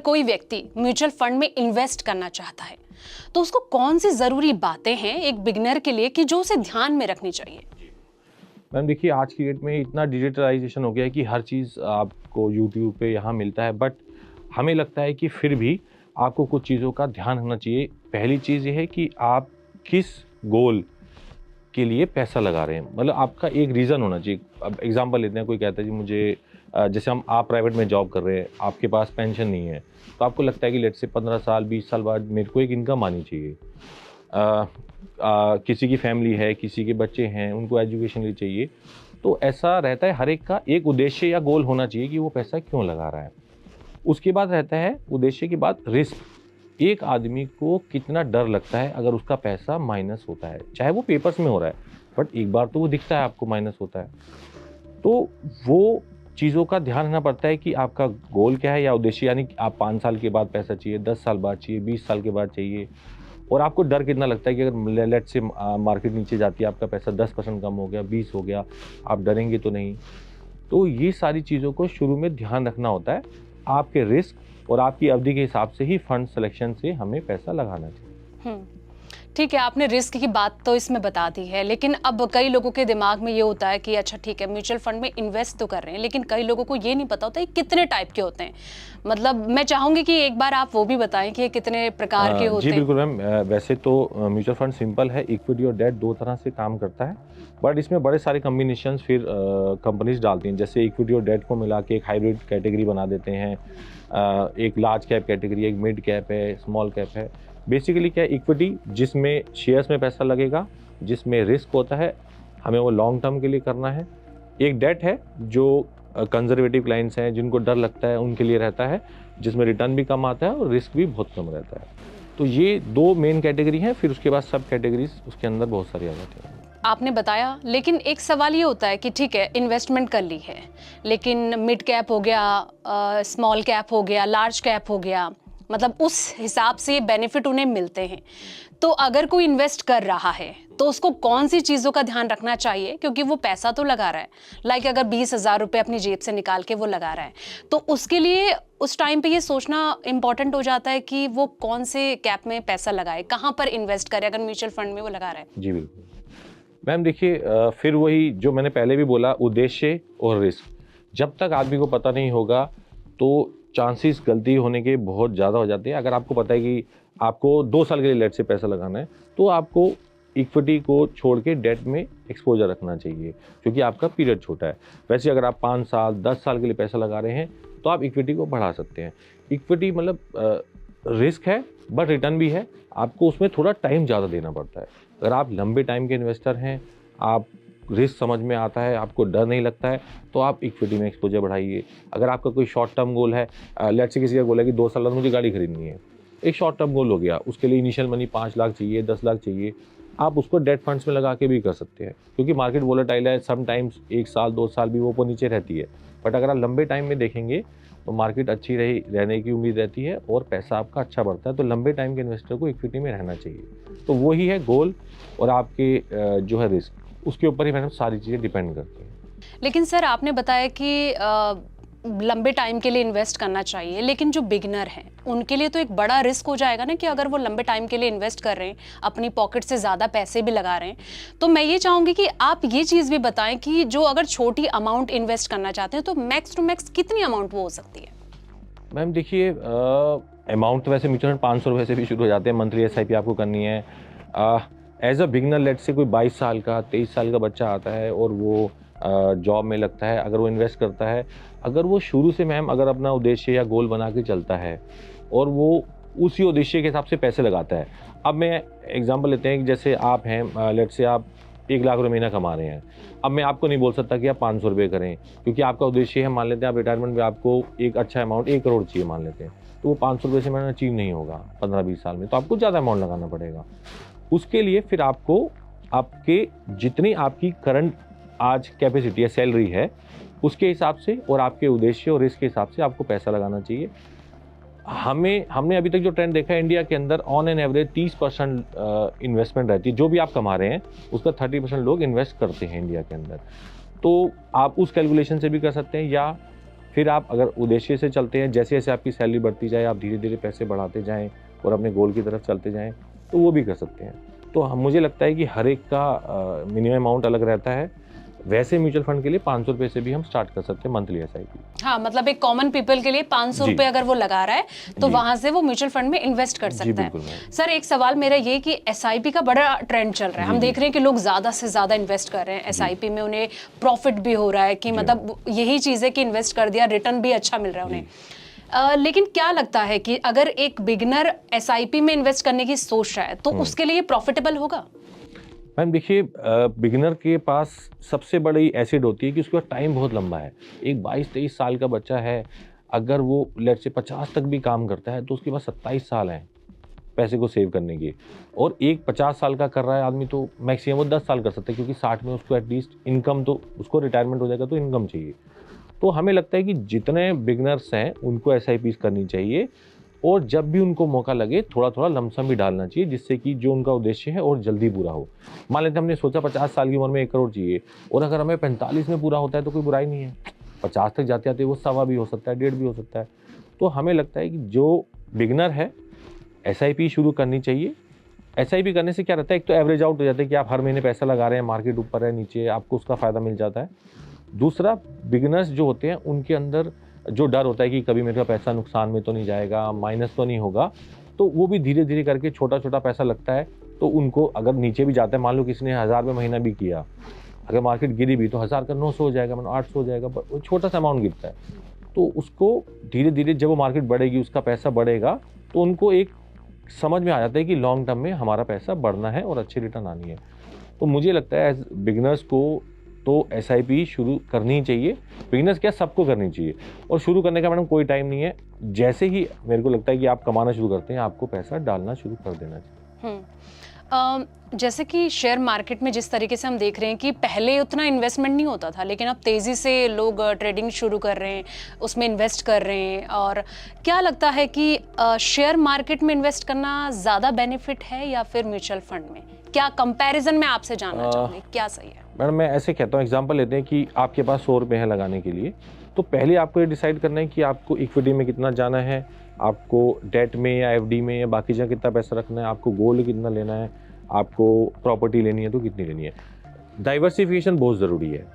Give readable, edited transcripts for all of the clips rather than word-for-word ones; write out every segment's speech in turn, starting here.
कोई व्यक्ति mutual fund में इन्वेस्ट करना चाहता है तो उसको कौन सी ज़रूरी बातें हैं एक बिगिनर के लिए कि जो उसे ध्यान में रखनी चाहिए? मैम देखिए, आज की डेट में इतना डिजिटलाइजेशन हो गया है कि हर चीज़ आपको यूट्यूब पे यहाँ मिलता है, बट हमें लगता है कि फिर भी आपको कुछ चीज़ों का ध्यान रखना चाहिए। पहली चीज़ ये है कि आप किस गोल के लिए पैसा लगा रहे हैं, मतलब आपका एक रीज़न होना चाहिए। अब एग्जांपल लेते हैं, कोई कहता है जी मुझे जैसे आप प्राइवेट में जॉब कर रहे हैं, आपके पास पेंशन नहीं है, तो आपको लगता है कि लेट से 15 साल 20 साल बाद मेरे को एक इनकम आनी चाहिए। किसी की फैमिली है, किसी के बच्चे हैं, उनको एजुकेशन लिए चाहिए, तो ऐसा रहता है हर एक का एक उद्देश्य या गोल होना चाहिए कि वो पैसा क्यों लगा रहा है। उसके बाद रहता है उद्देश्य के बाद रिस्क। एक आदमी को कितना डर लगता है अगर उसका पैसा माइनस होता है, चाहे वो पेपर्स में हो रहा है, बट एक बार तो वो दिखता है आपको माइनस होता है। तो वो चीज़ों का ध्यान रखना पड़ता है कि आपका गोल क्या है या उद्देश्य, यानी कि आप 5 साल के बाद पैसा चाहिए, 10 साल बाद चाहिए, 20 साल के बाद चाहिए, और आपको डर कितना लगता है कि अगर लेट से मार्केट नीचे जाती है, आपका पैसा 10% कम हो गया, 20 हो गया, आप डरेंगे तो नहीं। तो ये सारी चीज़ों को शुरू में ध्यान रखना होता है। आपके रिस्क और आपकी अवधि के हिसाब से ही फंड सिलेक्शन से हमें पैसा लगाना चाहिए। ठीक है, आपने रिस्क की बात तो इसमें बता दी है, लेकिन अब कई लोगों के दिमाग में ये होता है कि अच्छा ठीक है म्यूचुअल फंड में इन्वेस्ट तो कर रहे हैं, लेकिन कई लोगों को ये नहीं पता होता ये कितने टाइप के होते हैं। मतलब मैं चाहूंगी कि एक बार आप वो भी बताएं कि ये कितने प्रकार के होते हैं। जी बिल्कुल मैम, वैसे तो म्यूचुअल फंड सिंपल है, इक्विटी और डेट दो तरह से काम करता है, बट इसमें बड़े सारे कम्बिनेशंस फिर कंपनीज डालती हैं। जैसे इक्विटी और डेट को मिला के एक हाइब्रिड कैटेगरी बना देते हैं। एक लार्ज कैप कैटेगरी, एक मिड कैप है, स्मॉल कैप है। बेसिकली क्या है, इक्विटी जिसमें शेयर्स में पैसा लगेगा, जिसमें रिस्क होता है, हमें वो लॉन्ग टर्म के लिए करना है। एक डेट है जो कंजर्वेटिव क्लाइंट्स हैं, जिनको डर लगता है, उनके लिए रहता है, जिसमें रिटर्न भी कम आता है और रिस्क भी बहुत कम रहता है। तो ये दो मेन कैटेगरी हैं, फिर उसके बाद सब कैटेगरीज उसके अंदर बहुत सारी आ जाती हैं। आपने बताया, लेकिन एक सवाल ये होता है कि ठीक है इन्वेस्टमेंट कर ली है, लेकिन मिड कैप हो गया, स्मॉल कैप हो गया, लार्ज कैप हो गया, मतलब उस हिसाब से बेनिफिट उन्हें मिलते हैं। तो अगर कोई इन्वेस्ट कर रहा है तो उसको कौन सी चीज़ों का ध्यान रखना चाहिए, क्योंकि वो पैसा तो लगा रहा है, लाइक अगर 20,000 रुपये अपनी जेब से निकाल के वो लगा रहा है, तो उसके लिए उस टाइम पे ये सोचना इंपॉर्टेंट हो जाता है कि वो कौन से कैप में पैसा लगाए, कहाँ पर इन्वेस्ट करे अगर म्यूचुअल फंड में वो लगा रहा है। जी बिल्कुल मैम, देखिए फिर वही जो मैंने पहले भी बोला, उद्देश्य और रिस्क। जब तक आदमी को पता नहीं होगा तो चांसेस गलती होने के बहुत ज़्यादा हो जाते हैं। अगर आपको पता है कि आपको 2 साल के लिए लेट से पैसा लगाना है, तो आपको इक्विटी को छोड़ के डेट में एक्सपोजर रखना चाहिए, क्योंकि आपका पीरियड छोटा है। वैसे अगर आप 5 साल 10 साल के लिए पैसा लगा रहे हैं तो आप इक्विटी को बढ़ा सकते हैं। इक्विटी मतलब रिस्क है बट रिटर्न भी है, आपको उसमें थोड़ा टाइम ज़्यादा देना पड़ता है। अगर आप लंबे टाइम के इन्वेस्टर हैं, आप रिस्क समझ में आता है, आपको डर नहीं लगता है, तो आप इक्विटी में एक्सपोजर बढ़ाइए। अगर आपका कोई शॉर्ट टर्म गोल है, लेट्स से किसी का गोल है कि 2 साल बाद मुझे गाड़ी खरीदनी है, एक शॉर्ट टर्म गोल हो गया, उसके लिए इनिशियल मनी 5 लाख चाहिए, 10 लाख चाहिए, आप उसको डेट फंड्स में लगा के भी कर सकते हैं, क्योंकि मार्केट वोलेटाइल है, समटाइम्स 1 साल 2 साल भी वो ऊपर नीचे रहती है। बट अगर आप लंबे टाइम में देखेंगे तो मार्केट अच्छी रहने की उम्मीद रहती है और पैसा आपका अच्छा बढ़ता है। तो लंबे टाइम के इन्वेस्टर को इक्विटी में रहना चाहिए। तो वही है गोल और आपके जो है रिस्क, उसके ऊपर ही मैडम सारी चीज़ें डिपेंड करती हैं। लेकिन सर आपने बताया कि लंबे टाइम के लिए इन्वेस्ट करना चाहिए, लेकिन जो बिगिनर हैं उनके लिए तो एक बड़ा रिस्क हो जाएगा ना कि अगर वो लंबे टाइम के लिए इन्वेस्ट कर रहे हैं, अपनी पॉकेट से ज़्यादा पैसे भी लगा रहे हैं। तो मैं ये चाहूँगी कि आप ये चीज़ भी बताएं कि जो अगर छोटी अमाउंट इन्वेस्ट करना चाहते हैं तो मैक्स टू मैक्स कितनी अमाउंट वो हो सकती है? मैम देखिए, अमाउंट तो वैसे म्यूचुअल फंड 500 रुपये से भी शुरू हो जाते हैं। मंथली SIP आपको करनी है। एज अ बिगनर लेट से कोई 22 साल का 23 साल का बच्चा आता है और वो जॉब में लगता है, अगर वो इन्वेस्ट करता है, अगर वो शुरू से मैम अगर अपना उद्देश्य या गोल बना के चलता है और वो उसी उद्देश्य के हिसाब से पैसे लगाता है। अब मैं एग्जांपल लेते हैं कि जैसे आप हैं, लेट से आप 1 लाख रुपये महीना कमा रहे हैं। अब मैं आपको नहीं बोल सकता कि आप 500 रुपये करें, क्योंकि आपका उद्देश्य है, मान लेते हैं आप रिटायरमेंट में आपको एक अच्छा अमाउंट 1 करोड़ चाहिए मान लेते हैं, तो वो 500 रुपये से मैंने अचीव नहीं होगा 15-20 साल में, तो आपको ज़्यादा अमाउंट लगाना पड़ेगा। उसके लिए फिर आपको आपके जितनी आपकी करंट आज कैपेसिटी है, सैलरी है, उसके हिसाब से और आपके उद्देश्य और रिस्क के हिसाब से आपको पैसा लगाना चाहिए। हमने अभी तक जो ट्रेंड देखा है इंडिया के अंदर, ऑन एन एवरेज 30% इन्वेस्टमेंट रहती है। जो भी आप कमा रहे हैं उसका 30% लोग इन्वेस्ट करते हैं इंडिया के अंदर। तो आप उस कैलकुलेशन से भी कर सकते हैं, या फिर आप अगर उद्देश्य से चलते हैं, जैसे जैसे आपकी सैलरी बढ़ती जाए आप धीरे धीरे पैसे बढ़ाते जाएं और अपने गोल की तरफ चलते जाएं, तो वो भी कर सकते हैं। तो मुझे लगता है कि हर एक का मिनिमम अमाउंट अलग रहता है। वैसे म्यूचुअल फंड के लिए 500 रुपये से भी हम स्टार्ट कर सकते हैं मंथली SIP। हाँ, मतलब एक कॉमन पीपल के लिए 500 रुपए अगर वो लगा रहा है तो वहां से वो म्यूचुअल फंड में इन्वेस्ट कर सकता है। सर, एक सवाल मेरा ये कि SIP का बड़ा ट्रेंड चल रहा है, हम देख रहे हैं कि लोग ज्यादा से ज्यादा इन्वेस्ट कर रहे हैं SIP में, उन्हें प्रॉफिट भी हो रहा है कि मतलब यही चीज है कि इन्वेस्ट कर दिया, रिटर्न भी अच्छा मिल रहा है उन्हें। लेकिन क्या लगता है कि अगर एक बिगिनर SIP में इन्वेस्ट करने की सोच रहा है तो उसके लिए प्रॉफिटेबल होगा? मैम देखिए, बिगिनर के पास सबसे बड़ी एसिड होती है कि उसके पास टाइम बहुत लंबा है। एक 22-23 साल का बच्चा है, अगर वो लेट से 50 तक भी काम करता है तो उसके पास 27 साल हैं पैसे को सेव करने के। और एक 50 साल का कर रहा है आदमी तो मैक्सिमम वो 10 साल कर सकता है, क्योंकि 60 में उसको एटलीस्ट इनकम, तो उसको रिटायरमेंट हो जाएगा तो इनकम चाहिए। तो हमें लगता है कि जितने बिगिनर्स हैं उनको SIPs करनी चाहिए, और जब भी उनको मौका लगे थोड़ा थोड़ा लमसम भी डालना चाहिए, जिससे कि जो उनका उद्देश्य है और जल्दी पूरा हो। मान लेते हैं हमने सोचा 50 साल की उम्र में 1 करोड़ चाहिए, और अगर हमें 45 में पूरा होता है तो कोई बुराई नहीं है। 50 तक जाते जाते वो 1.25 भी हो सकता है, 1.5 भी हो सकता है। तो हमें लगता है कि जो बिगिनर है SIP शुरू करनी चाहिए। SIP करने से क्या रहता है, एक तो एवरेज आउट हो जाता है कि आप हर महीने पैसा लगा रहे हैं, मार्केट ऊपर है नीचे, आपको उसका फ़ायदा मिल जाता है। दूसरा, बिगिनर्स जो होते हैं उनके अंदर जो डर होता है कि कभी मेरा पैसा नुकसान में तो नहीं जाएगा, माइनस तो नहीं होगा, तो वो भी धीरे धीरे करके छोटा छोटा पैसा लगता है। तो उनको अगर नीचे भी जाता है, मान लो किसी ने 1000 रुपये महीना भी किया, अगर मार्केट गिरी भी तो 1000 का 900 हो जाएगा, मतलब 800 हो जाएगा, पर वो छोटा सा अमाउंट गिरता है। तो उसको धीरे धीरे जब वो मार्केट बढ़ेगी, उसका पैसा बढ़ेगा, तो उनको एक समझ में आ जाता है कि लॉन्ग टर्म में हमारा पैसा बढ़ना है और अच्छी रिटर्न आनी है। तो मुझे लगता है एज बिगिनर्स को तो SIP शुरू करनी ही चाहिए। बिगिनर्स क्या, सबको करनी चाहिए। और शुरू करने का मैडम कोई टाइम नहीं है, जैसे ही मेरे को लगता है कि आप कमाना शुरू करते हैं आपको पैसा डालना शुरू कर देना चाहिए। जैसे कि शेयर मार्केट में जिस तरीके से हम देख रहे हैं कि पहले उतना इन्वेस्टमेंट नहीं होता था, लेकिन अब तेज़ी से लोग ट्रेडिंग शुरू कर रहे हैं, उसमें इन्वेस्ट कर रहे हैं। और क्या लगता है कि शेयर मार्केट में इन्वेस्ट करना ज़्यादा बेनिफिट है या फिर म्यूचुअल फंड में? क्या कंपैरिजन में आपसे जानना चाहूँगी, क्या सही है? मैडम मैं ऐसे कहता हूँ, एग्जांपल लेते हैं कि आपके पास 100 रुपये है लगाने के लिए, तो पहले आपको ये डिसाइड करना है कि आपको इक्विटी में कितना जाना है, आपको डेट में या FD में या बाकी जगह कितना पैसा रखना है, आपको गोल्ड कितना लेना है, आपको प्रॉपर्टी लेनी है तो कितनी लेनी है। डाइवर्सिफिकेशन बहुत ज़रूरी है।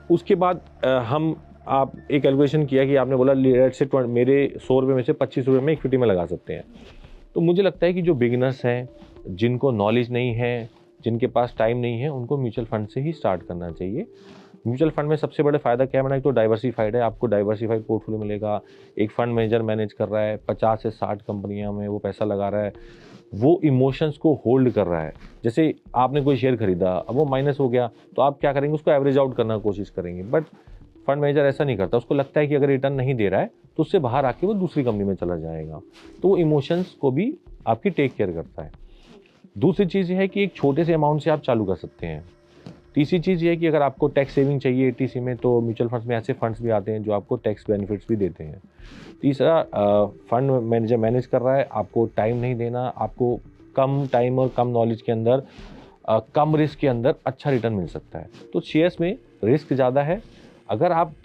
उसके बाद आप एक कैलकुलेशन किया कि आपने बोला लेट से मेरे 100 रुपये में से 25 रुपये में इक्विटी में लगा सकते हैं। तो मुझे लगता है कि जो बिगिनर्स हैं, जिनको नॉलेज नहीं है, जिनके पास टाइम नहीं है, उनको म्यूचुअल फंड से ही स्टार्ट करना चाहिए। म्यूचुअल फंड में सबसे बड़े फ़ायदा क्या है मैंने, एक तो डाइवर्सिफाइड है, आपको डाइवर्सिफाइड पोर्टफोलियो मिलेगा। एक फंड मैनेजर मैनेज कर रहा है, 50 से 60 कंपनियां में वो पैसा लगा रहा है, वो इमोशंस को होल्ड कर रहा है। जैसे आपने कोई शेयर खरीदा, अब वो माइनस हो गया तो आप क्या करेंगे, उसको एवरेज आउट करने की कोशिश करेंगे। बट फंड मैनेजर ऐसा नहीं करता, उसको लगता है कि अगर रिटर्न नहीं दे रहा है तो उससे बाहर आके वो दूसरी कंपनी में चला जाएगा। तो वो इमोशंस को भी आपकी टेक केयर करता है। दूसरी चीज़ ये है कि एक छोटे से अमाउंट से आप चालू कर सकते हैं। तीसरी चीज़ ये है कि अगर आपको टैक्स सेविंग चाहिए ATC में, तो म्यूचुअल फंड्स में ऐसे फंड्स भी आते हैं जो आपको टैक्स बेनिफिट्स भी देते हैं। तीसरा, फंड मैनेजर मैनेज कर रहा है, आपको टाइम नहीं देना, आपको कम टाइम और कम नॉलेज के अंदर, कम रिस्क के अंदर अच्छा रिटर्न मिल सकता है। तो शेयर्स में रिस्क ज़्यादा है। अगर आप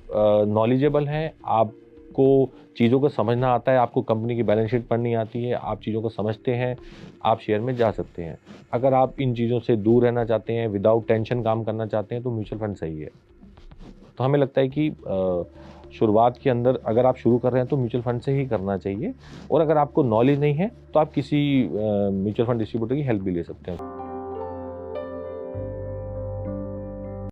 नॉलेजेबल हैं, आपको चीज़ों को समझना आता है, आपको कंपनी की बैलेंस शीट पढ़नी आती है, आप चीज़ों को समझते हैं, आप शेयर में जा सकते हैं। अगर आप इन चीज़ों से दूर रहना चाहते हैं, विदाउट टेंशन काम करना चाहते हैं, तो म्यूचुअल फंड सही है। तो हमें लगता है कि शुरुआत के अंदर अगर आप शुरू कर रहे हैं तो म्यूचुअल फंड से ही करना चाहिए। और अगर आपको नॉलेज नहीं है तो आप किसी म्यूचुअल फंड डिस्ट्रीब्यूटर की हेल्प भी ले सकते हैं।